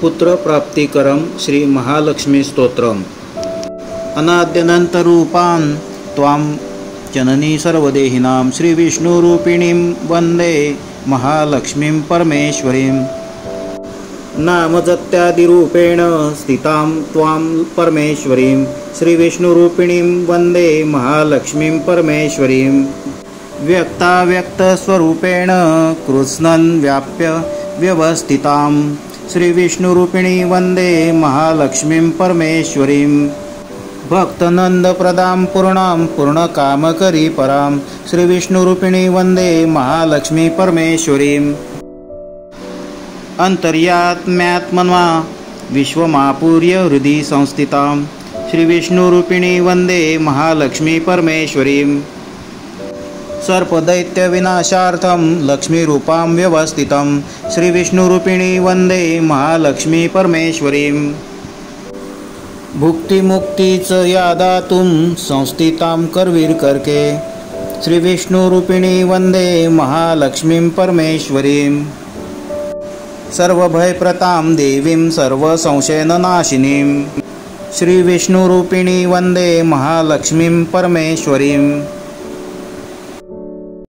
पुत्रप्राप्तिकरं श्री महालक्ष्मी स्तोत्रम्। अनाद्यनन्तरूपां त्वां जननी सर्वदेहिनां श्री विष्णुरूपिणीं वन्दे महालक्ष्मीं परमेश्वरीं। नामजत्यादिरूपेण स्थितां त्वां परमेश्वरीं श्री विष्णुरूपिणीं वन्दे महालक्ष्मीं परमेश्वरीं। व्यक्ताव्यक्तस्वरूपेण कृत्स्नं व्याप्य व्यवस्थितां श्री विष्णुरूपिणी वन्दे महालक्ष्मीं परमेश्वरीं। भक्तनन्दप्रदां पूर्णां पूर्णकामकरी परां श्री विष्णुरूपिणी वन्दे महालक्ष्मी परमेश्वरीं। अन्तर्यात्म्यात्मना विश्वमापूर्य हृदि संस्थितां श्री विष्णुरूपिणी वन्दे महालक्ष्मी परमेश्वरीं। सर्पदैत्यविनाशार्थं लक्ष्मीरूपां व्यवस्थितं श्री विष्णुरूपिणी वन्दे महालक्ष्मी परमेश्वरीं। भुक्तिमुक्तिच या दातुं संस्थितां करवीर करके श्री विष्णुरूपिणी वन्दे महालक्ष्मीं परमेश्वरीं। सर्वभयप्रतां देवीं सर्वसंशयनाशिनीं श्री विष्णुरूपिणी वन्दे महालक्ष्मीं परमेश्वरीं।